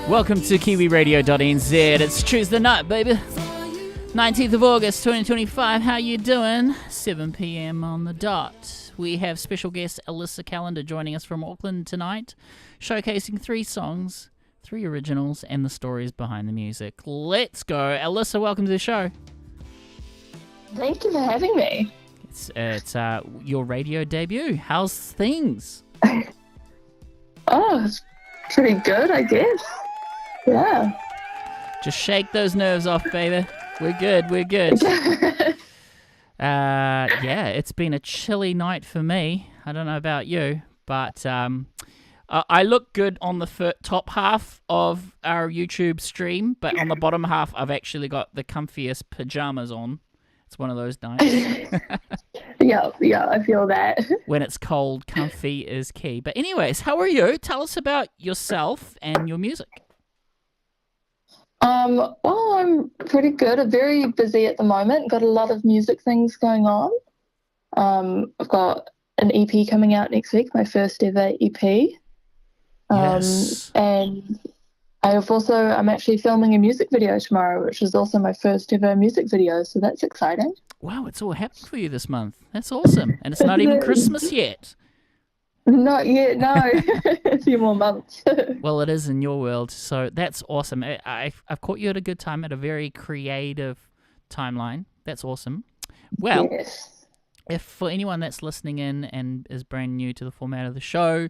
Welcome to Kiwiradio.nz. It's Tuesday night, baby. 19th of August, 2025. How you doing? 7 p.m. on the dot. We have special guest Alyssa Callander joining us from Auckland tonight, showcasing 3 songs, 3 originals, and the stories behind the music. Let's go. Alyssa, welcome to the show. Thank you for having me. It's your radio debut. How's things? Oh, it's pretty good, I guess. Yeah. Just shake those nerves off, baby. We're good. Yeah, it's been a chilly night for me. I don't know about you, but I look good on the top half of our YouTube stream, but on the bottom half, I've actually got the comfiest pajamas on. It's one of those nights. Yeah, I feel that. When it's cold, comfy is key. But anyways, how are you? Tell us about yourself and your music. Well, I'm pretty good. I'm very busy at the moment. Got a lot of music things going on. I've got an EP coming out next week, my first ever EP. Yes. And I'm actually filming a music video tomorrow, which is also my first ever music video, so that's exciting. Wow, it's all happened for you this month. That's awesome. And it's not even Christmas yet. Not yet, no. A few more months. Well, it is in your world, so that's awesome. I've caught you at a good time, at a very creative timeline. That's awesome. Well, yes. If for anyone that's listening in and is brand new to the format of the show,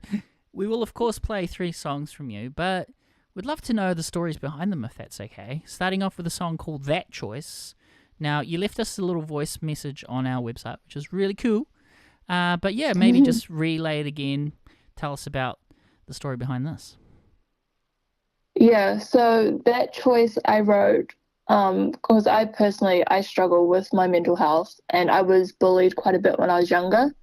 we will, of course, play 3 songs from you, but we'd love to know the stories behind them, if that's okay. Starting off with a song called That Choice. Now, you left us a little voice message on our website, which is really cool. But yeah, maybe just relay it again. Tell us about the story behind this. Yeah, so That Choice I wrote because I struggle with my mental health, and I was bullied quite a bit when I was younger.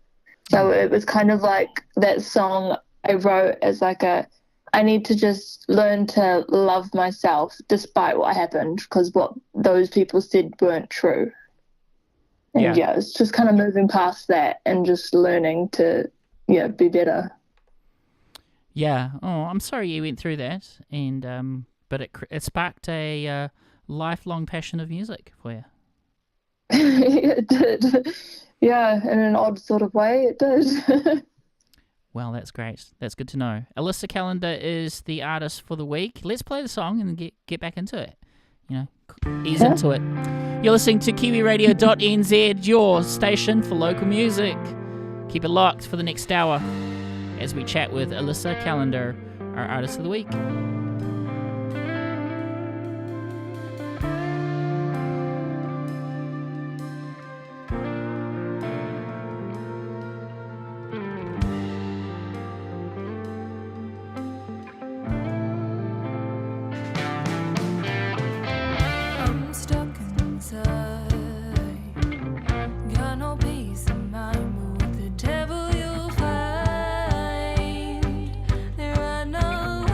So it was kind of like that song I wrote as like I need to just learn to love myself despite what happened, because what those people said weren't true. And yeah, it's just kind of moving past that and just learning to, be better. Yeah. Oh, I'm sorry you went through that, and but it sparked a lifelong passion of music for you. It did. Yeah, in an odd sort of way, it did. Well, that's great. That's good to know. Alyssa Callander is the artist for the week. Let's play the song and get back into it. Ease into it. You're listening to Kiwiradio.nz, your station for local music. Keep it locked for the next hour as we chat with Alyssa Callander, our artist of the week. Devil you'll find. There are no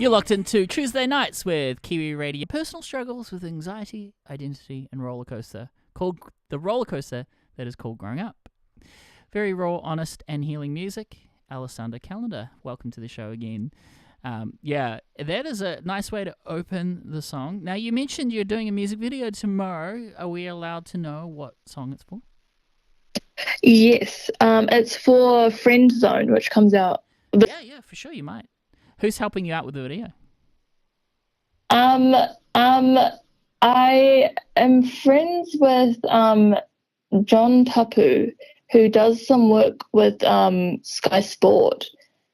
You're locked into Tuesday nights with Kiwi Radio. Personal struggles with anxiety, identity, and roller coaster. Called the roller coaster that is called growing up. Very raw, honest, and healing music. Alyssa Callander, welcome to the show again. Yeah, that is a nice way to open the song. Now, you mentioned you're doing a music video tomorrow. Are we allowed to know what song it's for? Yes, it's for Friend Zone, which comes out. Yeah, for sure you might. Who's helping you out with the video? I am friends with John Tapu, who does some work with Sky Sport,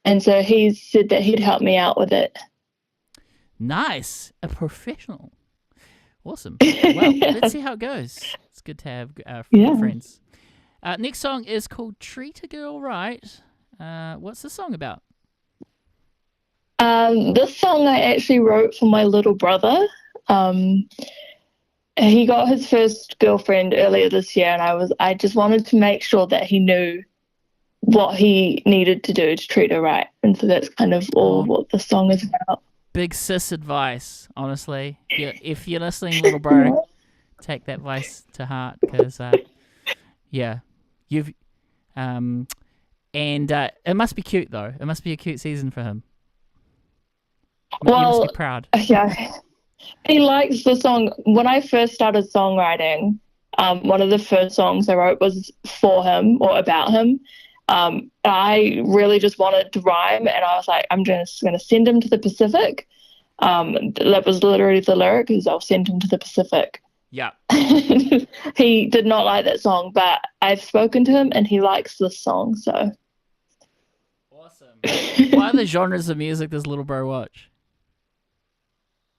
and so he said that he'd help me out with it. Nice, a professional. Awesome. Well, let's see how it goes. It's good to have good friends. Next song is called Treat a Girl Right. What's the song about? This song I actually wrote for my little brother. He got his first girlfriend earlier this year, and I just wanted to make sure that he knew what he needed to do to treat her right. And so that's kind of all what the song is about. Big sis advice, honestly. If you're listening, little bro, take that advice to heart, because you've and it must be cute though. It must be a cute season for him. You must be proud. Yeah, he likes the song. When I first started songwriting, one of the first songs I wrote was for him or about him. I really just wanted to rhyme, and I was like, I'm just going to send him to the Pacific. That was literally the lyric, is I'll send him to the Pacific. Yeah. He did not like that song, but I've spoken to him, and he likes this song, so. Awesome. What other genres of music does little bro watch?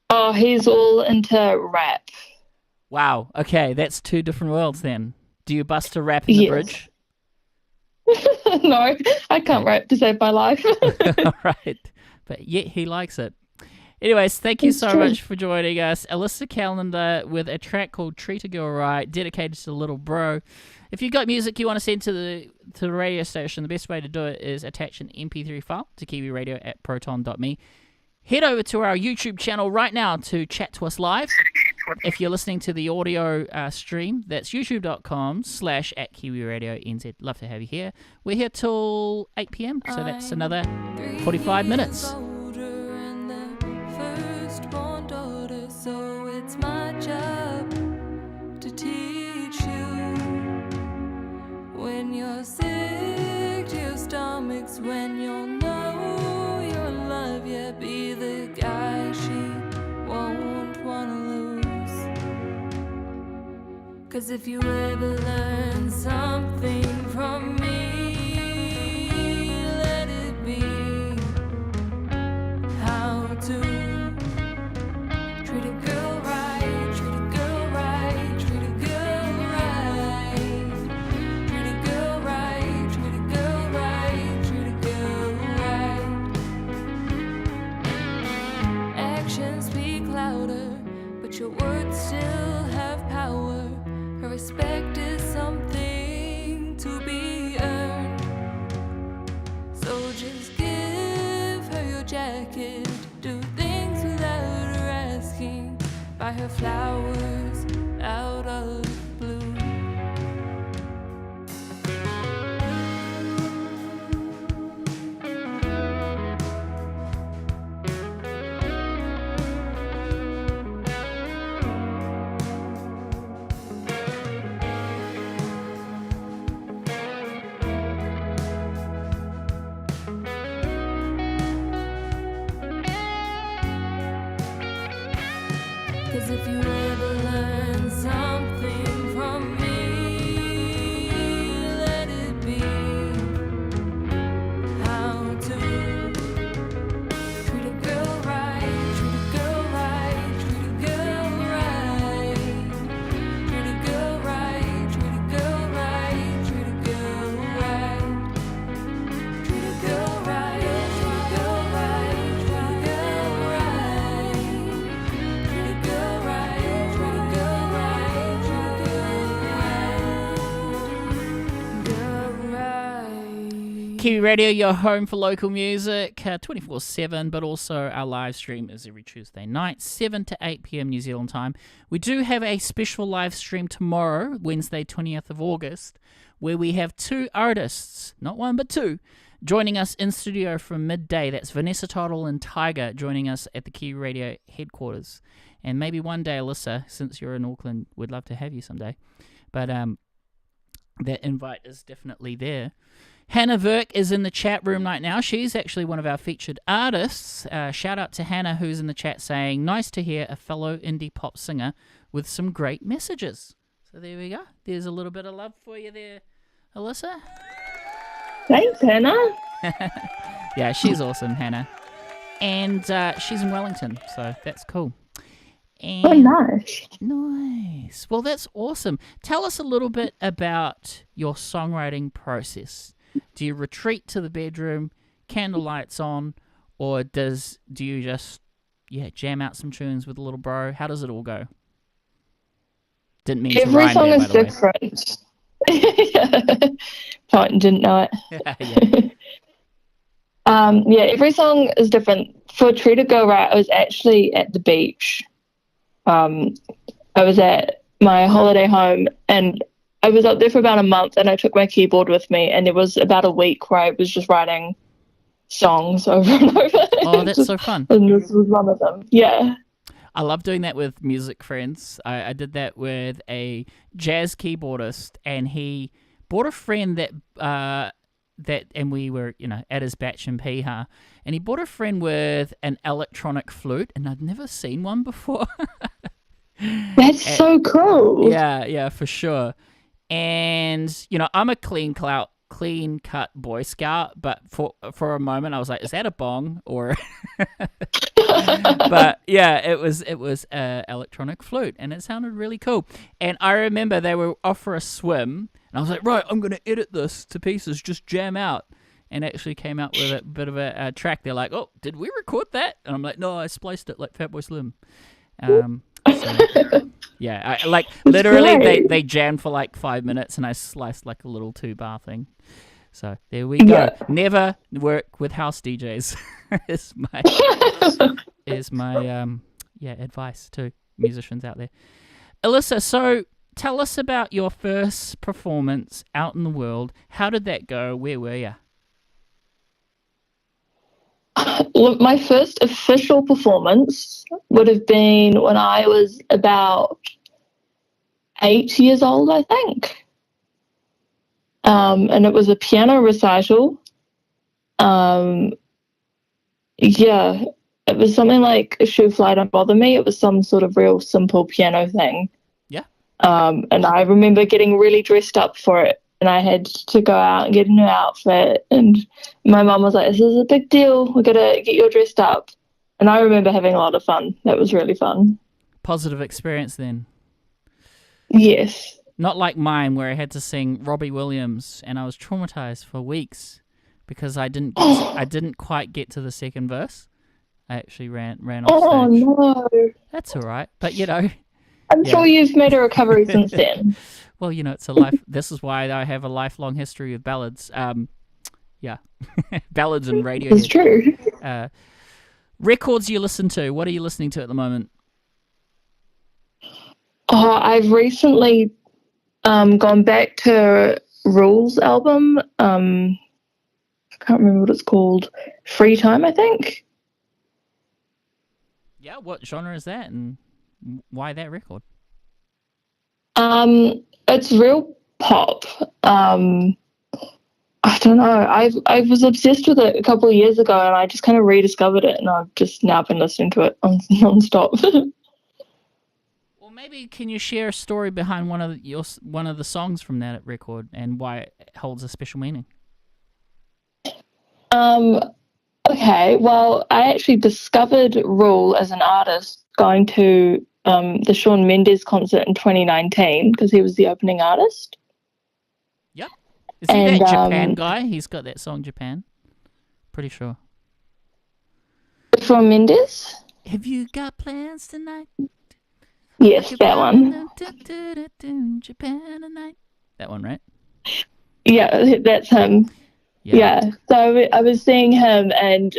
Oh, he's all into rap. Wow. Okay, that's two different worlds then. Do you bust a rap in the bridge? No, I can't rap to save my life. All right. But yet he likes it. Anyways, thank you so much for joining us. Alyssa Callander with a track called Treat a Girl Right, dedicated to the little bro. If you've got music you want to send to the radio station, the best way to do it is attach an MP3 file to kiwiradio@proton.me. Head over to our YouTube channel right now to chat to us live. If you're listening to the audio stream, that's youtube.com/@Kiwiradio.nz. Love to have you here. We're here till 8 p.m, so that's another 45 minutes. So it's my job to teach you. When you're sick to your stomach's when you'll know you're alive. Yeah, be the guy she won't wanna lose. 'Cause if you ever learn something from me, let it be how to treat a girl right, treat a girl right, treat a girl right. Treat a girl right, treat a girl right, treat a girl right. Actions speak louder, but your words still have power. Her respect is something to be earned. So just give her your jacket, do things without her asking. Buy her flowers out of blue. Cause if you ever learn Kiwi Radio, your home for local music, 24/7, but also our live stream is every Tuesday night, 7 to 8 p.m. New Zealand time. We do have a special live stream tomorrow, Wednesday, 20th of August, where we have two artists, not one but two, joining us in studio from midday. That's Vanessa Toddle and Tiger joining us at the Kiwi Radio headquarters. And maybe one day, Alyssa, since you're in Auckland, we'd love to have you someday. But that invite is definitely there. Hannah Verk is in the chat room right now. She's actually one of our featured artists. Shout out to Hannah, who's in the chat saying, nice to hear a fellow indie pop singer with some great messages. So there we go. There's a little bit of love for you there, Alyssa. Thanks, Hannah. Yeah, she's awesome, Hannah. And she's in Wellington, so that's cool. And nice. Nice. Well, that's awesome. Tell us a little bit about your songwriting process. Do you retreat to the bedroom, candlelights on, or do you just jam out some tunes with a little bro? How does it all go? Didn't mean to rhyme song there, is by the different. Fine, didn't know it. Every song is different. For Tree to Go Right, I was actually at the beach. I was at my holiday home and I was up there for about a month, and I took my keyboard with me, and there was about a week where I was just writing songs over and over. Oh, that's so fun. And this was one of them. Yeah. I love doing that with music friends. I did that with a jazz keyboardist, and he brought a friend that and we were, at his batch in Piha, and he brought a friend with an electronic flute, and I'd never seen one before. That's so cool. Yeah, for sure. And, I'm a clean cut Boy Scout, but for a moment I was like, is that a bong? Or but yeah, it was a electronic flute, and it sounded really cool. And I remember they were off for a swim, and I was like, right, I'm gonna edit this to pieces, just jam out, and actually came out with a bit of a track. They're like, oh, did we record that? And I'm like, no, I spliced it like Fatboy Slim. Yeah, literally they jammed for like 5 minutes, and I sliced like a little 2-bar thing. So there we go. Yeah. Never work with house DJs. is my advice to musicians out there. Alyssa, so tell us about your first performance out in the world. How did that go? Where were you? Look, my first official performance would have been when I was about 8 years old, I think. And it was a piano recital. It was something like A Shoe Fly Don't Bother Me. It was some sort of real simple piano thing. Yeah. And I remember getting really dressed up for it. And I had to go out and get a new outfit. And my mum was like, this is a big deal. We're going to get you all dressed up. And I remember having a lot of fun. That was really fun. Positive experience then. Yes. Not like mine, where I had to sing Robbie Williams, and I was traumatized for weeks because I didn't quite get to the second verse. I actually ran off stage. Oh, no. That's all right. But, I'm sure you've made a recovery since then. Well, it's a life. This is why I have a lifelong history with ballads. Ballads and radio. It's true. Records you listen to. What are you listening to at the moment? Oh, I've recently gone back to Rules album. I can't remember what it's called. Free Time, I think. Yeah, what genre is that, and why that record? It's real pop. I don't know. I was obsessed with it a couple of years ago, and I just kind of rediscovered it, and I've just now been listening to it non-stop. Well, maybe can you share a story behind one of the songs from that record and why it holds a special meaning? Okay. Well, I actually discovered Rule as an artist going to the Shawn Mendes concert in 2019 because he was the opening artist. Yep. Is he that Japan guy? He's got that song Japan. Pretty sure. Shawn Mendes? Have you got plans tonight? Yes, that one. Japan tonight. That one, right? Yeah, that's him. Yeah. So I was seeing him, and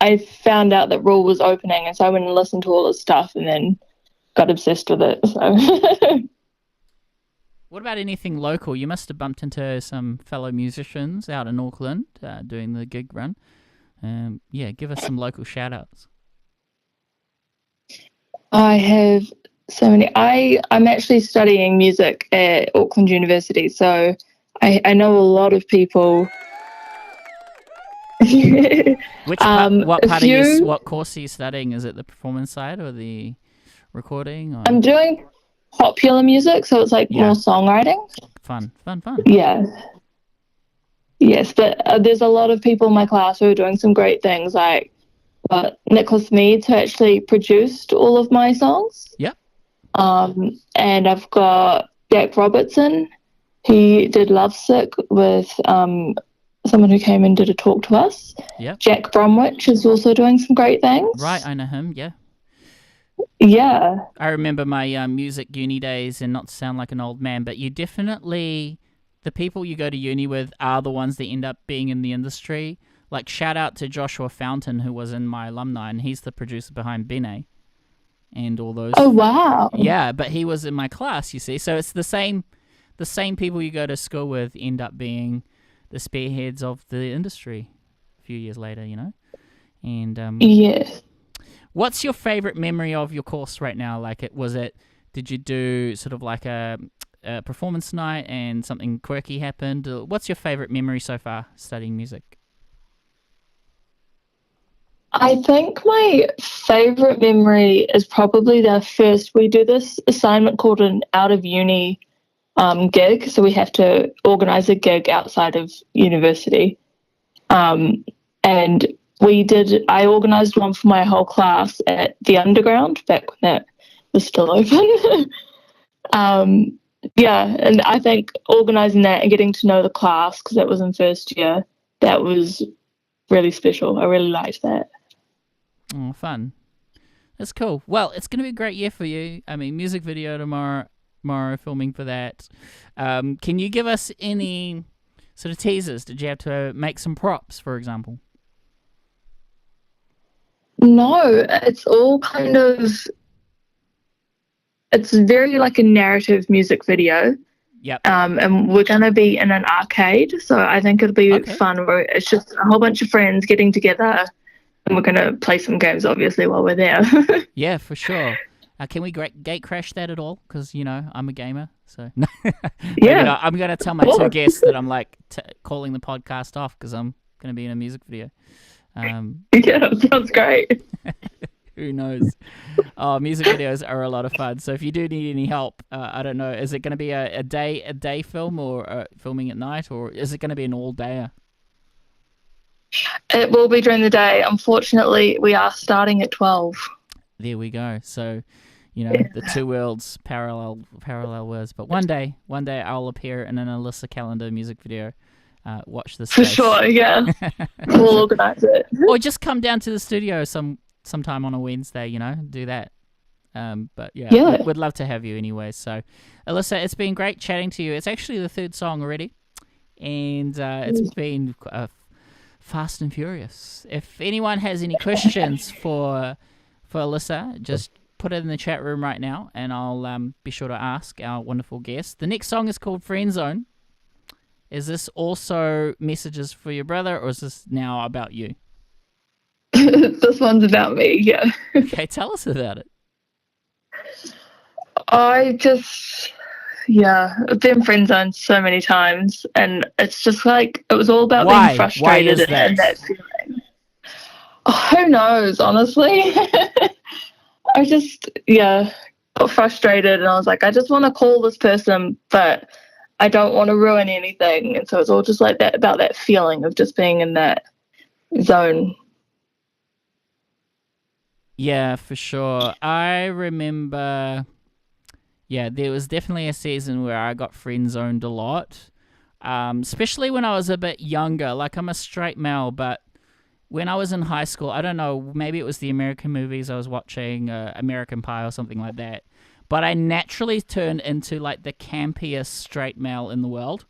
I found out that Rule was opening, and so I went and listened to all his stuff, and then got obsessed with it. So. What about anything local? You must have bumped into some fellow musicians out in Auckland doing the gig run. Give us some local shout-outs. I have so many. I'm actually studying music at Auckland University, so I know a lot of people. What course are you studying? Is it the performance side or the recording? Or? I'm doing popular music, so it's like more songwriting. Fun. Yeah. Yes, but there's a lot of people in my class who are doing some great things, like Nicholas Meads, who actually produced all of my songs. Yep. And I've got Jack Robertson. He did Lovesick with someone who came and did a talk to us. Yep. Jack Bromwich is also doing some great things. Right, I know him, yeah. Yeah. I remember my music uni days, and not to sound like an old man, but you definitely, the people you go to uni with are the ones that end up being in the industry. Like, shout out to Joshua Fountain, who was in my alumni, and he's the producer behind Bene and all those. Oh, wow. Yeah, but he was in my class, you see. So it's the same people you go to school with end up being the spearheads of the industry a few years later, you know? And yes. What's your favorite memory of your course right now? Like, did you do sort of like a performance night and something quirky happened? What's your favorite memory so far studying music? I think my favorite memory is probably we do this assignment called an out of uni gig. So we have to organize a gig outside of university. And I organized one for my whole class at the Underground back when that was still open. And I think organizing that and getting to know the class, because that was in first year, that was really special. I really liked that. Oh, fun. That's cool. Well, it's going to be a great year for you. I mean, music video tomorrow filming for that. Can you give us any sort of teasers? Did you have to make some props, for example? No, it's all kind of... It's very like a narrative music video. Yep. And we're going to be in an arcade, so I think it'll be fun. It's just a whole bunch of friends getting together, and we're going to play some games, obviously, while we're there. Yeah, for sure. Can we gate crash that at all? Because, I'm a gamer, so... Yeah. I'm going to tell my two guests that I'm, like, calling the podcast off because I'm going to be in a music video. Yeah, sounds great. Who knows? Music videos are a lot of fun. So if you do need any help, I don't know, is it going to be a day film or filming at night, or is it going to be an all-dayer? It will be during the day. Unfortunately, we are starting at 12. There we go. So, the two worlds parallel worlds. But one day I'll appear in an Alyssa Callander music video. Watch this for sure. Yeah, we'll organize it. Or just come down to the studio sometime on a Wednesday. Do that. But yeah, we'd love to have you anyway. So, Alyssa, it's been great chatting to you. It's actually the third song already, and it's been fast and furious. If anyone has any questions for Alyssa, just put it in the chat room right now, and I'll be sure to ask our wonderful guest. The next song is called Friend Zone. Is this also messages for your brother, or is this now about you? This one's about me, yeah. Okay, tell us about it. I've been friend zoned so many times, and it's just like, it was all about being frustrated and that feeling. Oh, who knows, honestly. I just, got frustrated, and I was like, I just want to call this person, but I don't want to ruin anything. And so it's all just like that, about that feeling of just being in that zone. Yeah, for sure. I remember, there was definitely a season where I got friend zoned a lot, especially when I was a bit younger. Like, I'm a straight male, but when I was in high school, I don't know, maybe it was the American movies I was watching, American Pie or something like that. But I naturally turned into, like, the campiest straight male in the world.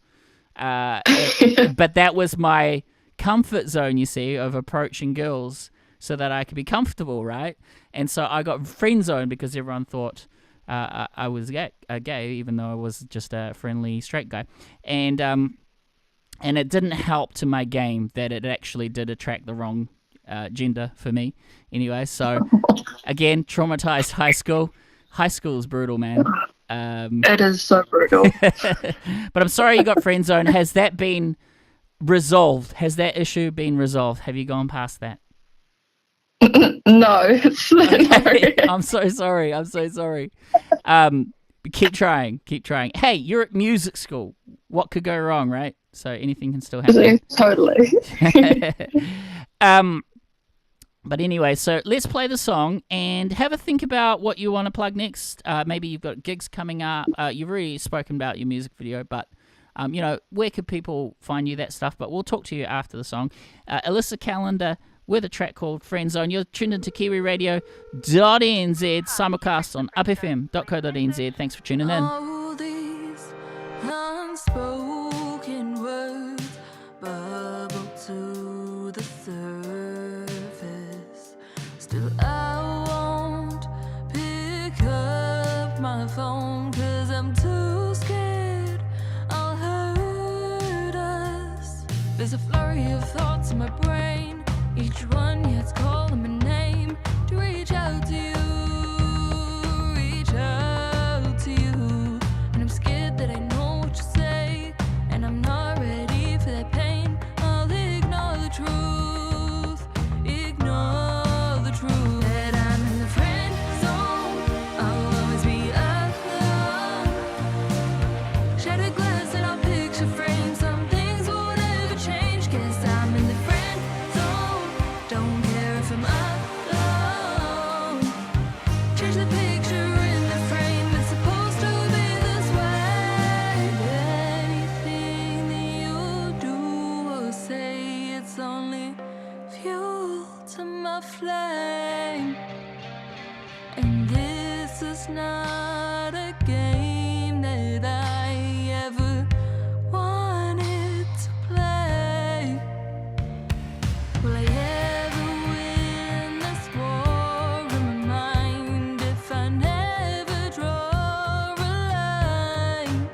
But that was my comfort zone, you see, of approaching girls so that I could be comfortable, right? And so I got friend zoned because everyone thought I was gay, even though I was just a friendly straight guy. And it didn't help to my game that it actually did attract the wrong gender for me. Anyway, so again, traumatized high school. High school is brutal, man. It is so brutal. But I'm sorry you got friend zone. Has that been resolved? Has that issue been resolved? Have you gone past that? No. Okay. I'm so sorry. Keep trying. Hey, you're at music school. What could go wrong, right? So anything can still happen. Totally. But anyway, so let's play the song and have a think about what you want to plug next. Maybe you've got gigs coming up. You've already spoken about your music video, but where could people find you, that stuff? But we'll talk to you after the song. Alyssa Callander with a track called Friend Zone. You're tuned into Kiwiradio.nz, simulcast on upfm.co.nz. Thanks for tuning in. All these unspoken words bubble to the surface. Still I won't pick up my phone 'cause I'm too scared I'll hurt us. There's a flurry of thoughts in my brain, each one yet it's calling my name to reach out to you. And I'm scared that I know what you say, and I'm not ready for that pain. I'll ignore the truth, that I'm in the friend zone. I'll always be alone. Shattered glass and I'll picture frame. Some things won't ever change. Guess I'm in the friend zone. Don't care if I'm alone. Change the picture in the frame. It's supposed to be this way. Anything that you do or say, it's only fuel to my flame. And this is not a game that I ever wanted to play. Will I ever win this war in my mind if I never draw a line?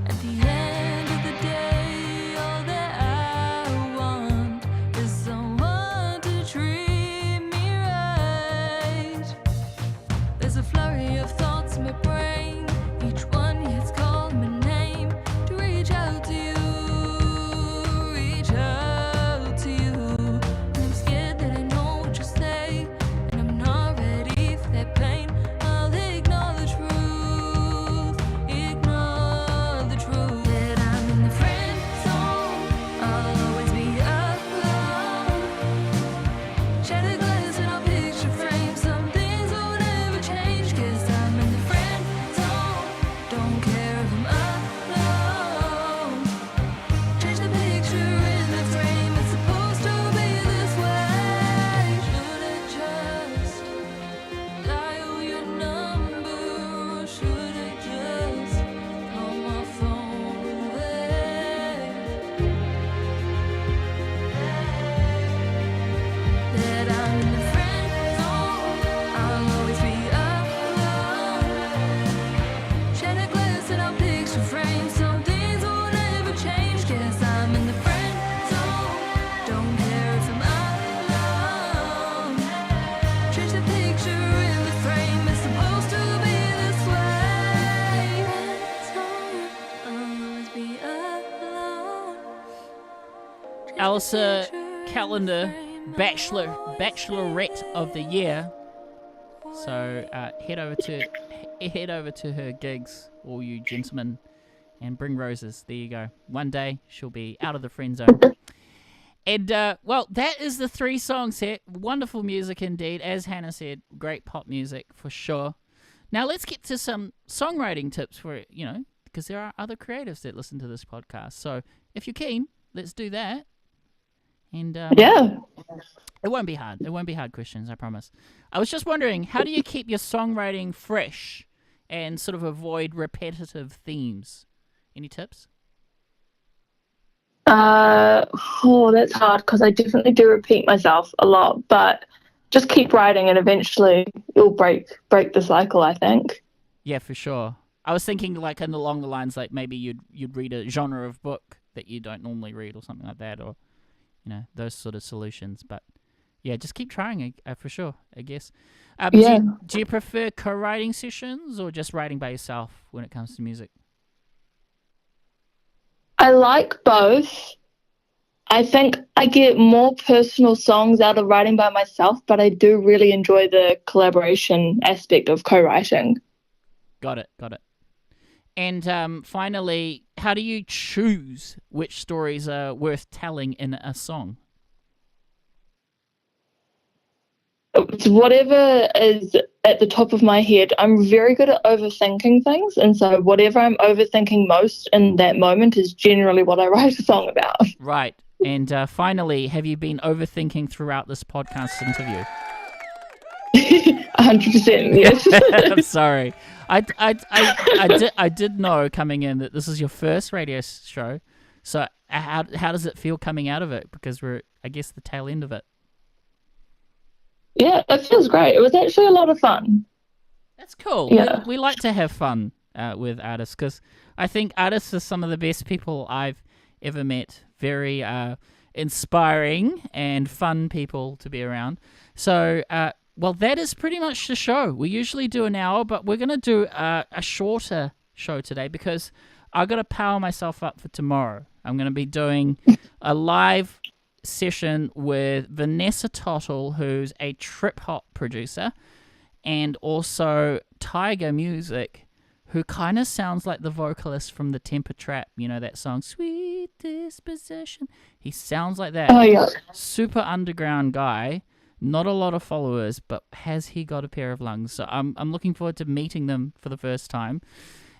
At the end of the day, all that I want is someone to treat me right. There's a flurry of thoughts in my brain, each one it's calling my name to reach out to you, And I'm scared that I know what you say, and I'm not ready for that pain. I'll ignore the truth, that I'm in the friend zone. I'll always be alone. Shattered glass and I'll picture frame. Some things won't ever change. Guess I'm in the friend zone. Don't care if I'm alone. Change the picture in the frame. It's supposed to be this way. Should I just dial your number, or should I just call my phone away? That I'm in the friend zone. I'll always be alone. Shattered glass and I'll picture frame. Some things won't ever change. Guess I'm in the friend zone. Don't care if I'm alone. Change the picture in the frame. It's supposed to be this way. I'll always be alone. Alyssa Callander, Bachelorette of the Year. So head over to her gigs, all you gentlemen, and bring roses. There you go. One day she'll be out of the friend zone. And well, that is the 3 song set. Wonderful music indeed, as Hannah said. Great pop music for sure. Now let's get to some songwriting tips for it. Because there are other creatives that listen to this podcast. So if you're keen, let's do that. And Yeah. it won't be hard. It won't be hard questions, I promise. I was just wondering, how do you keep your songwriting fresh and sort of avoid repetitive themes? Any tips? That's hard because I definitely do repeat myself a lot, but just keep writing and eventually you'll break the cycle, I think. Yeah, for sure. I was thinking like along the lines like maybe you'd read a genre of book that you don't normally read or something like that, or those sort of solutions. But yeah, just keep trying for sure, I guess. Yeah. Do you prefer co-writing sessions or just writing by yourself when it comes to music? I like both. I think I get more personal songs out of writing by myself, but I do really enjoy the collaboration aspect of co-writing. Got it. And finally, how do you choose which stories are worth telling in a song? It's whatever is at the top of my head. I'm very good at overthinking things, and so whatever I'm overthinking most in that moment is generally what I write a song about. Right. And finally, have you been overthinking throughout this podcast interview? 100%, yes. I'm sorry. I did know coming in that this is your first radio show. So how does it feel coming out of it? Because we're, I guess, the tail end of it. Yeah, it feels great. It was actually a lot of fun. That's cool. Yeah. We like to have fun with artists because I think artists are some of the best people I've ever met. Very inspiring and fun people to be around. So, well, that is pretty much the show. We usually do an hour, but we're going to do a shorter show today because I've got to power myself up for tomorrow. I'm going to be doing a live session with Vanessa Tottle, who's a trip-hop producer, and also Tiger Music, who kind of sounds like the vocalist from the Temper Trap, that song, Sweet Disposition. He sounds like that. Oh, yeah. Super underground guy, not a lot of followers, but has he got a pair of lungs? So I'm looking forward to meeting them for the first time.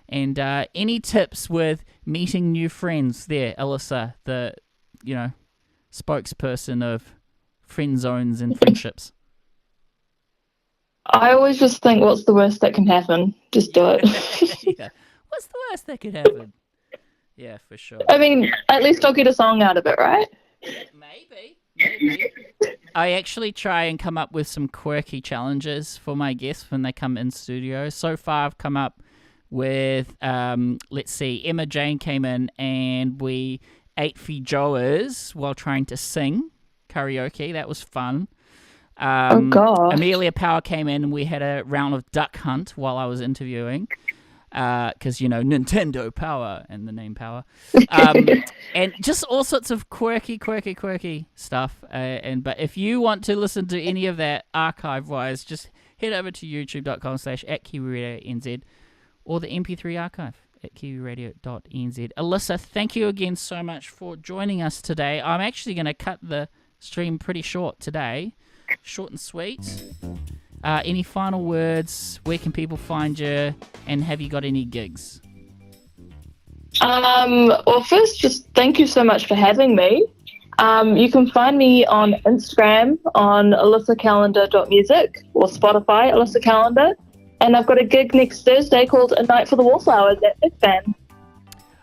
And any tips with meeting new friends there, Alyssa, the, spokesperson of friend zones and friendships? I always just think, what's the worst that can happen? Just do it. Yeah. What's the worst that could happen? Yeah, for sure. I mean, at least I'll get a song out of it, right? Maybe. I actually try and come up with some quirky challenges for my guests when they come in studio. So far, I've come up with, let's see, Emma Jane came in and we ate feijoas while trying to sing karaoke. That was fun. Oh, God. Amelia Power came in and we had a round of duck hunt while I was interviewing. Because, Nintendo Power and the name Power. And just all sorts of quirky stuff. But if you want to listen to any of that archive-wise, just head over to youtube.com/@Kiwiradio.nz or the MP3 archive at Kiwiradio.nz. Alyssa, thank you again so much for joining us today. I'm actually going to cut the stream pretty short today. Short and sweet. Any final words? Where can people find you? And have you got any gigs? Well, first, just thank you so much for having me. You can find me on Instagram on AlyssaCallander.music or Spotify, Alyssa Callander. And I've got a gig next Thursday called A Night for the Wallflowers at Big Fan.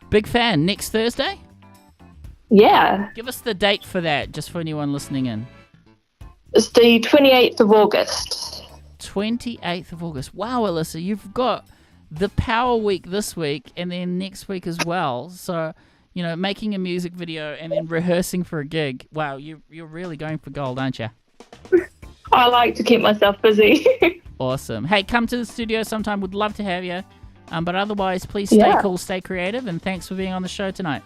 Big Fan, next Thursday? Yeah. Give us the date for that, just for anyone listening in. It's the 28th of August. 28th of August. Wow, Alyssa, you've got the Power Week this week and then next week as well. So, making a music video and then rehearsing for a gig. Wow, you're really going for gold, aren't you? I like to keep myself busy. Awesome. Hey, come to the studio sometime. Would love to have you. But otherwise, please stay cool, stay creative, and thanks for being on the show tonight.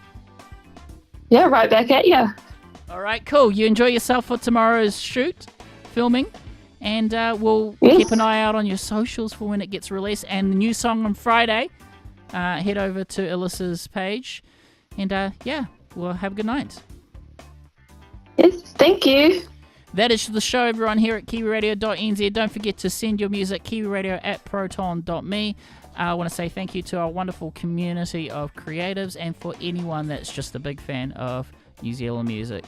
Yeah, right back at you. All right, cool. You enjoy yourself for tomorrow's shoot, filming, and we'll keep an eye out on your socials for when it gets released. And the new song on Friday, head over to Alyssa's page, and we'll have a good night. Yes, thank you. That is the show, everyone, here at Kiwiradio.nz. Don't forget to send your music, kiwiradio@proton.me. I want to say thank you to our wonderful community of creatives and for anyone that's just a big fan of New Zealand music.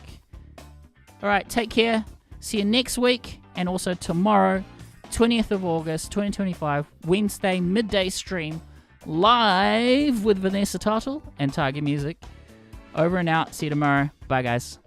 All right, take care. See you next week and also tomorrow, 20th of August, 2025, Wednesday midday stream live with Vanessa Tottle and Tiger Music Over and out. See you tomorrow. Bye, guys.